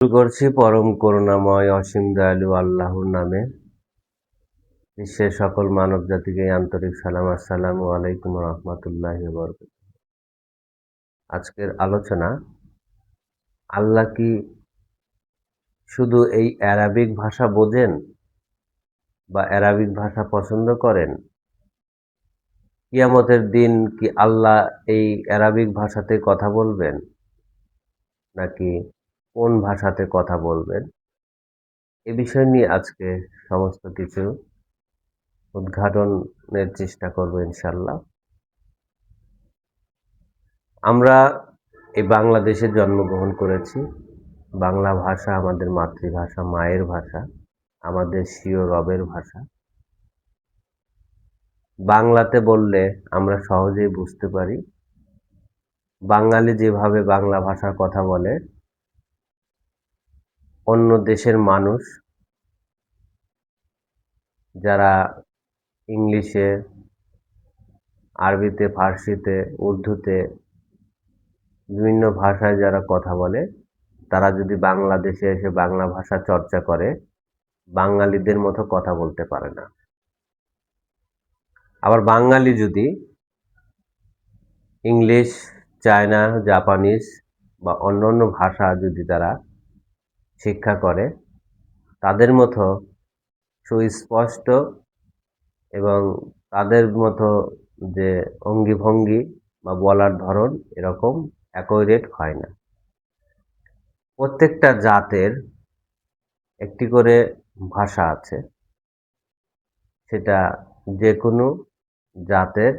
শুরু করছি পরম করুণাময় অসীম দয়ালু আল্লাহর নামে। বিশ্বের সকল মানব জাতিকে আন্তরিক সালাম। আসসালামু আলাইকুম রহমতুল্লাহি ওয়া বারাকাতুহু। আজকের আলোচনা, আল্লাহ কি শুধু এই অ্যারাবিক ভাষা বোঝেন বা অ্যারাবিক ভাষা পছন্দ করেন? কিয়ামতের দিন কি আল্লাহ এই অ্যারাবিক ভাষাতে কথা বলবেন, নাকি কোন ভাষাতে কথা বলবেন? এ বিষয় নিয়ে আজকে সমস্ত কিছু উদ্ঘাটনের চেষ্টা করব ইনশাল্লাহ। আমরা এই বাংলাদেশে জন্মগ্রহণ করেছি। বাংলা ভাষা আমাদের মাতৃভাষা, মায়ের ভাষা, আমাদের স্বীয় রবের ভাষা। বাংলাতে বললে আমরা সহজেই বুঝতে পারি। বাঙালি যেভাবে বাংলা ভাষার কথা বলে, অন্য দেশের মানুষ যারা ইংলিশে, আরবিতে, ফার্সিতে, উর্দুতে, বিভিন্ন ভাষায় যারা কথা বলে, তারা যদি বাংলাদেশে এসে বাংলা ভাষা চর্চা করে, বাঙালিদের মতো কথা বলতে পারে না। আবার বাঙালি যদি ইংলিশ, চায়না, জাপানিজ বা অন্যান্য ভাষা যদি তারা শিক্ষা করে, তাদের মতো সুস্পষ্ট এবং তাদের মতো যে অঙ্গিভঙ্গি বা বলার ধরন এরকম অ্যাকুরেট হয় না। প্রত্যেকটা জাতের একটি করে ভাষা আছে, সেটা যে কোনো জাতের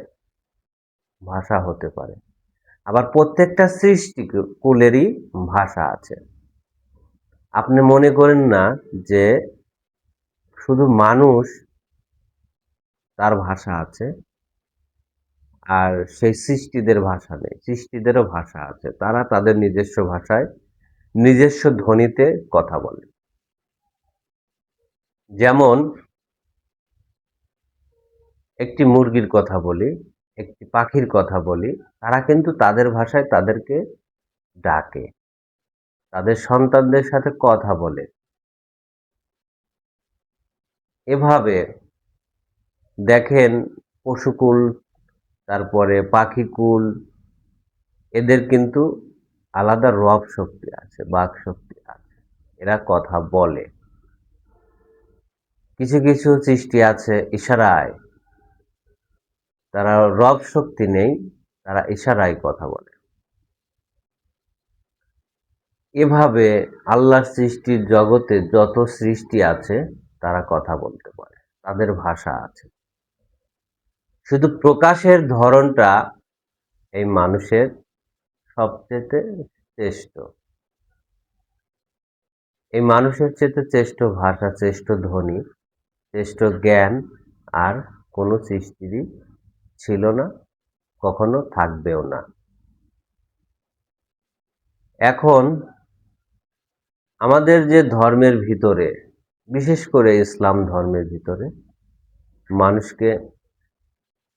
ভাষা হতে পারে। আবার প্রত্যেকটা সৃষ্টি কুলেরই ভাষা আছে। আপনি মনে করেন না যে শুধু মানুষ তার ভাষা আছে আর সেই সৃষ্টিদের ভাষা নেই। সৃষ্টিদেরও ভাষা আছে, তারা তাদের নিজস্ব ভাষায় নিজস্ব ধ্বনিতে কথা বলে। যেমন একটি মুরগির কথা বলি, একটি পাখির কথা বলি, তারা কিন্তু তাদের ভাষায় তাদেরকে ডাকে, তাদের সন্তানদের সাথে কথা বলে। এভাবে দেখেন পশুকুল, তারপরে পাখিকুল, এদের কিন্তু আলাদা রব শক্তি আছে, বাক শক্তি আছে, এরা কথা বলে। কিছু কিছু সৃষ্টি আছে ইশারায়, তারা রব শক্তি নেই, তারা ইশারায় কথা বলে। এভাবে আল্লাহর সৃষ্টির জগতে যত সৃষ্টি আছে তারা কথা বলতে পারে, তাদের ভাষা আছে। শুধু প্রকাশের ধরনটা এই মানুষের সবচেয়ে শ্রেষ্ঠ। এই মানুষের চেয়ে শ্রেষ্ঠ ভাষা, শ্রেষ্ঠ ধ্বনি, শ্রেষ্ঠ জ্ঞান আর কোনো সৃষ্টিরই ছিল না, কখনো থাকবেও না। এখন আমাদের যে ধর্মের ভিতরে, বিশেষ করে ইসলাম ধর্মের ভিতরে মানুষকে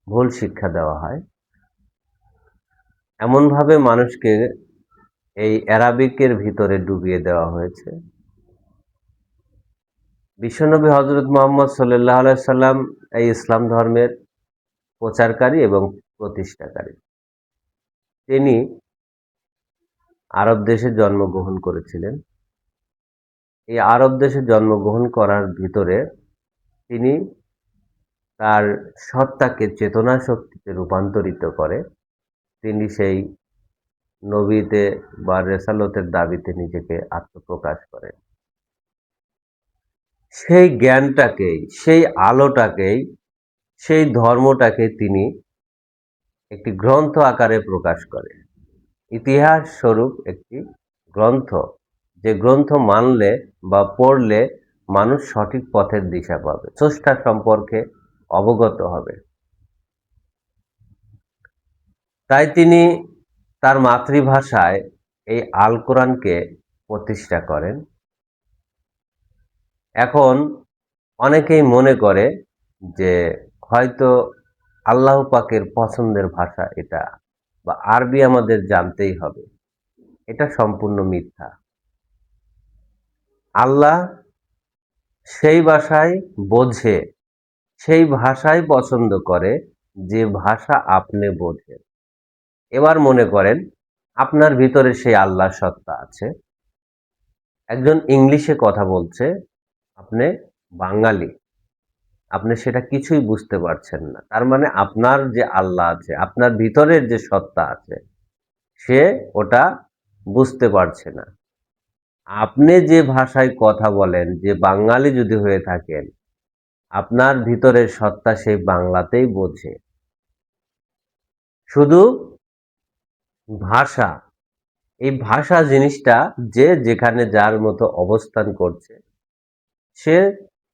ভুল শিক্ষা দেওয়া হয়। এমনভাবে মানুষকে এই অ্যারাবিকের ভিতরে ডুবিয়ে দেওয়া হয়েছে। বিশ্বনবী হজরত মুহাম্মদ সাল্লাল্লাহু আলাইহি সাল্লাম এই ইসলাম ধর্মের প্রচারকারী এবং প্রতিষ্ঠাকারী। তিনি আরব দেশে জন্মগ্রহণ করেছিলেন। এই আরব দেশে জন্মগ্রহণ করার ভিতরে তিনি তার সত্তাকে চেতনা শক্তিতে রূপান্তরিত করে তিনি সেই নবীতে বা রেসালতের দাবিতে নিজেকে আত্মপ্রকাশ করেন। সেই জ্ঞানটাকেই, সেই আলোটাকেই, সেই ধর্মটাকে তিনি একটি গ্রন্থ আকারে প্রকাশ করেন। ইতিহাস স্বরূপ একটি গ্রন্থ, যে গ্রন্থ মানলে বা পড়লে মানুষ সঠিক পথের দিশা পাবে, স্রষ্টা সম্পর্কে অবগত হবে। তাই তিনি তার মাতৃভাষায় এই আল কোরআনকে প্রতিষ্ঠা করেন। এখন অনেকেই মনে করে যে হয়তো আল্লাহ পাকের পছন্দের ভাষা এটা, বা আরবি আমাদের জানতেই হবে। এটা সম্পূর্ণ মিথ্যা। আল্লাহ সেই ভাষায় বোঝে, সেই ভাষাই পছন্দ করে যে ভাষা আপনি বোঝেন। এবার মনে করেন আপনার ভিতরে সেই আল্লাহর সত্তা আছে। একজন ইংলিশে কথা বলছে, আপনি বাঙালি, আপনি সেটা কিছুই বুঝতে পারছেন না। তার মানে আপনার যে আল্লাহ আছে, আপনার ভিতরের যে সত্তা আছে, সে ওটা বুঝতে পারছে না। আপনি যে ভাষায় কথা বলেন, যে বাঙালি যদি হয়ে থাকেন, আপনার ভিতরের সত্তা সেই বাংলাতেই বোঝে। শুধু ভাষা, এই ভাষা জিনিসটা যে যেখানে যার মতো অবস্থান করছে, সে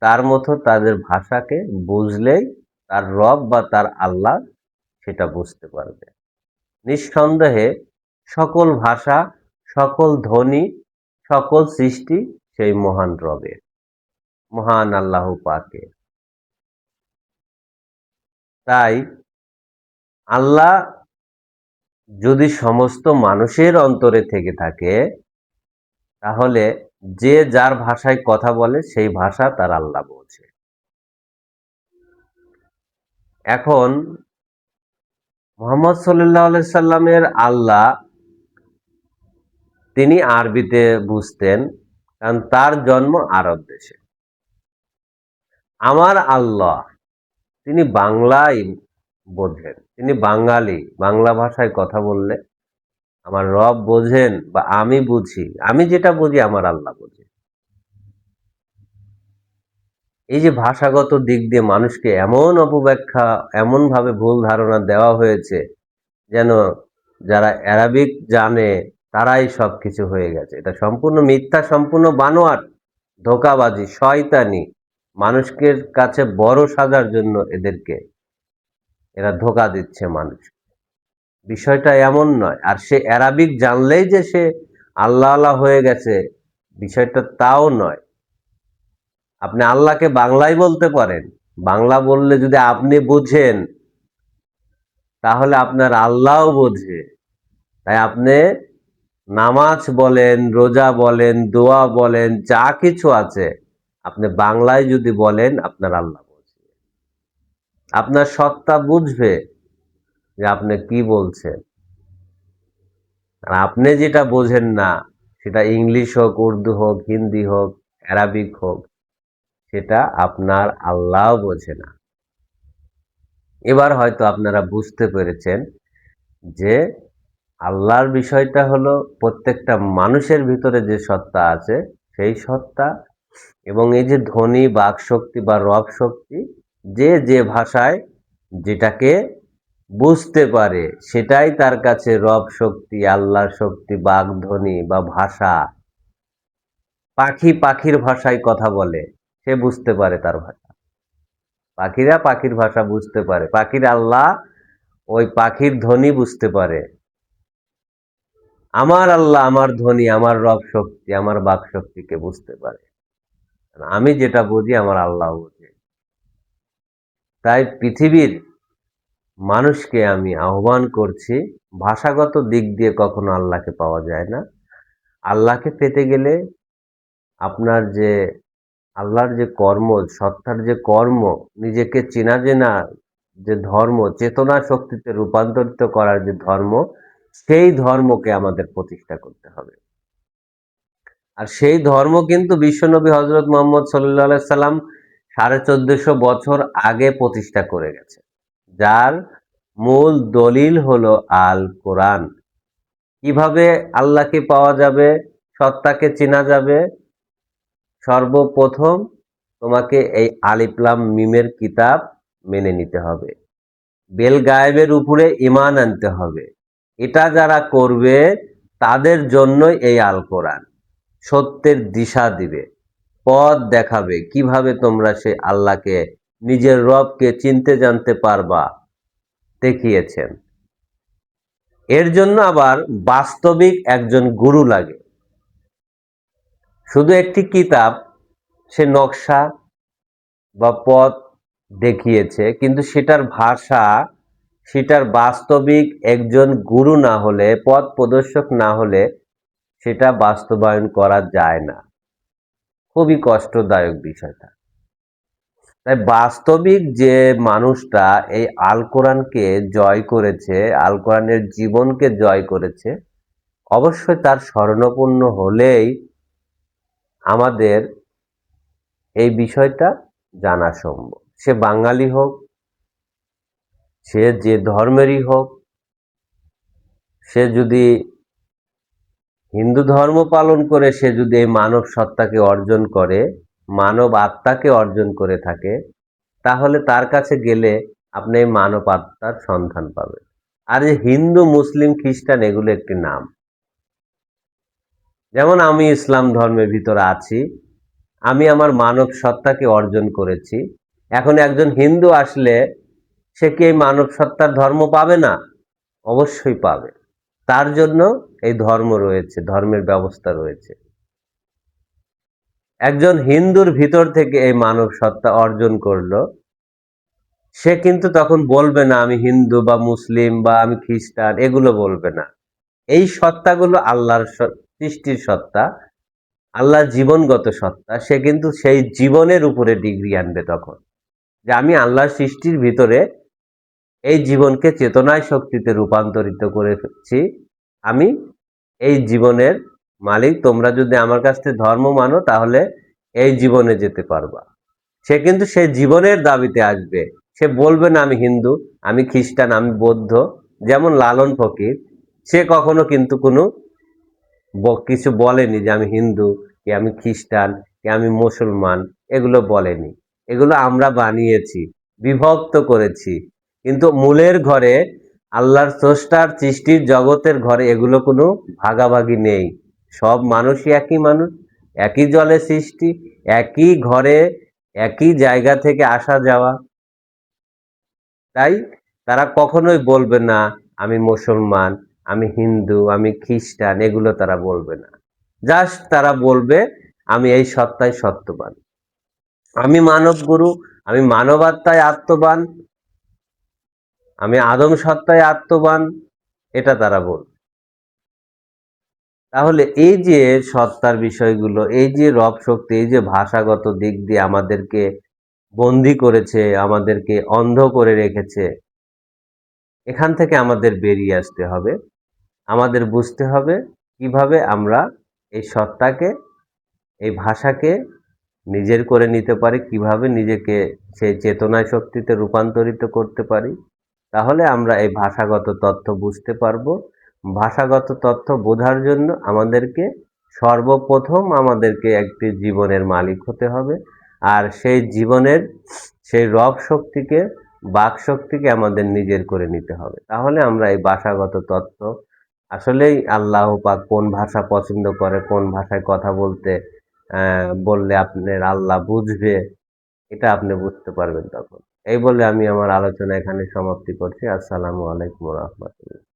তার মতো তাদের ভাষাকে বুঝলেই তার রব বা তার আল্লাহ সেটা বুঝতে পারবে। নিঃসন্দেহে সকল ভাষা, সকল ধ্বনি, সকল সৃষ্টি সেই মহান রবের, মহান আল্লাহ পাকের। তাই আল্লাহ যদি সমস্ত মানুষের অন্তরে থেকে থাকে, তাহলে যে যার ভাষায় কথা বলে সেই ভাষা তার আল্লাহ বোঝে। এখন মুহাম্মদ সাল্লাল্লাহু আলাইহি সাল্লামের আল্লাহ, তিনি আরবিতে বুঝতেন, কারণ তার জন্ম আরব দেশে। আমার আল্লাহ, তিনি বাংলায় বোঝেন, তিনি বাঙালি, বাংলা ভাষায় কথা বললে আমার রব বোঝেন বা আমি বুঝি, আমি যেটা বুঝি আমার আল্লাহ বোঝে। এই যে ভাষাগত দিক দিয়ে মানুষকে এমন অপব্যাখ্যা, এমন ভাবে ভুল ধারণা দেওয়া হয়েছে, যেন যারা অ্যারাবিক জানে তারাই সবকিছু হয়ে গেছে। এটা সম্পূর্ণ মিথ্যা, সম্পূর্ণ বানোয়াট, ধোঁকাবাজি, শয়তানি। মানুষকে কাছে বড় সাজার জন্য এরা ধোঁকা দিচ্ছে মানুষ। বিষয়টা এমন নয়। আর সে অ্যারাবিক জানলেই যে সে আল্লাহ আল্লাহ হয়ে গেছে, বিষয়টা তাও নয়। আপনি আল্লাহকে বাংলায় বলতে পারেন, বাংলা বললে যদি আপনি বুঝেন, তাহলে আপনার আল্লাহও বোঝে। তাই আপনি নামাজ বলেন, রোজা বলেন, দোয়া বলেন, যা কিছু আছে আপনি বাংলায় যদি বলেন, আপনার আল্লাহ বুঝবে, আপনার সত্তা বুঝবে যে আপনি কি বলছেন। আর আপনি যেটা বোঝেন না, সেটা ইংলিশ হোক, উর্দু হোক, হিন্দি হোক, অ্যারাবিক হোক, সেটা আপনার আল্লাহও বোঝে না। এবার হয়তো আপনারা বুঝতে পেরেছেন যে আল্লাহর বিষয়টা হলো প্রত্যেকটা মানুষের ভিতরে যে সত্তা আছে সেই সত্তা, এবং এই যে ধ্বনি, বাক শক্তি বা রব শক্তি, যে যে ভাষায় যেটাকে বুঝতে পারে সেটাই তার কাছে রব শক্তি, আল্লাহর শক্তি, বাক ধ্বনি বা ভাষা। পাখি পাখির ভাষায় কথা বলে, সে বুঝতে পারে তার ভাষা। পাখিরা পাখির ভাষা বুঝতে পারে, পাখির আল্লাহ ওই পাখির ধ্বনি বুঝতে পারে। আমার আল্লাহ, আমার ধ্বনি, আমার রব শক্তি, আমার বাক শক্তিকে বুঝতে পারে। আমি যেটা বুঝি আমার আল্লাহ বুঝে। তাই পৃথিবীর মানুষকে আমি আহ্বান করছি, ভাষাগত দিক দিয়ে কখনো আল্লাহকে পাওয়া যায় না। আল্লাহকে পেতে গেলে আপনার যে আল্লাহর যে কর্ম, সত্তার যে কর্ম, নিজেকে চেনা জেনা যে ধর্ম, চেতনা শক্তিতে রূপান্তরিত করার যে ধর্ম, সেই ধর্মকে আমাদের প্রতিষ্ঠা করতে হবে। আর সেই ধর্ম কিন্তু বিশ্বনবী হজরত মোহাম্মদ সাল্লাল্লাহু সাল্লাম 1450 বছর আগে প্রতিষ্ঠা করে গেছে, যার মূল দলিল হলো আল কোরআন। কিভাবে আল্লাহকে পাওয়া যাবে, সত্তাকে চেনা যাবে? সর্বপ্রথম তোমাকে এই আলিফ লাম মিমের কিতাব মেনে নিতে হবে, বেল গায়েবের উপরে ঈমান আনতে হবে। এটা যারা করবে তাদের জন্যই এই আল কোরআন সত্যের দিশা দিবে, পথ দেখাবে, কিভাবে তোমরা সেই আল্লাহকে, নিজের রবকে চিনতে জানতে পারবা, দেখিয়েছেন। এর জন্য আবার বাস্তবিক একজন গুরু লাগে। শুধু একটি কিতাব, সে নকশা বা পথ দেখিয়েছে, কিন্তু সেটার ভাষা, সেটার বাস্তবিক একজন গুরু না হলে, পথ প্রদর্শক না হলে সেটা বাস্তবায়ন করা যায় না। খুবই কষ্টদায়ক বিষয়টা। তাই বাস্তবিক যে মানুষটা এই আল কোরআনকে জয় করেছে, আল কোরআনের জীবনকে জয় করেছে, অবশ্যই তার শরণাপন্ন হলেই আমাদের এই বিষয়টা জানা সম্ভব। সে বাঙালি হোক, সে যে ধর্মেরই হোক, সে যদি হিন্দু ধর্ম পালন করে, সে যদি এই মানব সত্তাকে অর্জন করে, মানব আত্মাকে অর্জন করে থাকে, তাহলে তার কাছে গেলে আপনি এই মানব আত্মার সন্ধান পাবেন। আর এই হিন্দু, মুসলিম, খ্রিস্টান এগুলো একটি নাম। যেমন আমি ইসলাম ধর্মের ভিতরে আছি, আমি আমার মানব সত্তাকে অর্জন করেছি। এখন একজন হিন্দু আসলে সে কি এই মানব সত্তার ধর্ম পাবে না? অবশ্যই পাবে। তার জন্য এই ধর্ম রয়েছে, ধর্মের ব্যবস্থা রয়েছে। একজন হিন্দুর ভিতর থেকে এই মানব সত্তা অর্জন করলো, সে কিন্তু তখন বলবে না আমি হিন্দু বা মুসলিম বা আমি খ্রিস্টান, এগুলো বলবে না। এই সত্তাগুলো আল্লাহর সৃষ্টির সত্তা, আল্লাহর জীবনগত সত্তা। সে কিন্তু সেই জীবনের উপরে ডিগ্রি আনবে তখন, যে আমি আল্লাহর সৃষ্টির ভিতরে এই জীবনকে চেতনায় শক্তিতে রূপান্তরিত করেছি। আমি এই জীবনের মালিক। তোমরা যদি আমার কাছ থেকে ধর্ম মানো তাহলে এই জীবনে যেতে পারবা। সে কিন্তু সেই জীবনের দাবিতে আসবে। সে বলবে না আমি হিন্দু, আমি খ্রিস্টান, আমি বৌদ্ধ। যেমন লালন ফকির, সে কখনো কিন্তু কোনো কিছু বলেনি যে আমি হিন্দু, কি আমি খ্রিস্টান, কি আমি মুসলমান, এগুলো বলেনি। এগুলো আমরা বানিয়েছি, বিভক্ত করেছি। কিন্তু মূলের ঘরে, আল্লাহর স্রষ্টার সৃষ্টির জগতের ঘরে এগুলো কোনো ভাগাভাগি নেই। সব মানুষই একই মানুষ, একই জলে সৃষ্টি, একই ঘরে, একই জায়গা থেকে আসা যাওয়া। তাই তারা কখনোই বলবে না আমি মুসলমান, আমি হিন্দু, আমি খ্রিস্টান, এগুলো তারা বলবে না। জাস্ট তারা বলবে আমি এই সত্তায় সত্যবান, আমি মানব গুরু, আমি মানবাত্মায় আত্মবান, আমি আদম সত্তায় আত্মবান, এটা তারা বলবে। তাহলে এই যে সত্তার বিষয়গুলো, এই যে রব শক্তি, এই যে ভাষাগত দিক দিয়ে আমাদেরকে বন্দী করেছে, আমাদেরকে অন্ধ করে রেখেছে, এখান থেকে আমাদের বেরিয়ে আসতে হবে। আমাদের বুঝতে হবে কিভাবে আমরা এই সত্তাকে, এই ভাষাকে নিজের করে নিতে পারি, কিভাবে নিজেকে সেই চেতনায় শক্তিতে রূপান্তরিত করতে পারি। তাহলে আমরা এই ভাষাগত তথ্য বুঝতে পারবো। ভাষাগত তথ্য বোঝার জন্য আমাদেরকে সর্বপ্রথম আমাদেরকে একটি জীবনের মালিক হতে হবে। আর সেই জীবনের সেই রব শক্তিকে, বাক শক্তিকে আমাদের নিজের করে নিতে হবে। তাহলে আমরা এই ভাষাগত তথ্য, আসলেই আল্লাহ পাক কোন ভাষা পছন্দ করে, কোন ভাষায় কথা বলতে বললে আপনার আল্লাহ বুঝবে, এটা আপনি বুঝতে পারবেন তখন। এই বলে আমি আমার আলোচনা এখানে সমাপ্তি করছি। আসসালামু আলাইকুম ওয়া রাহমাতুল্লাহ।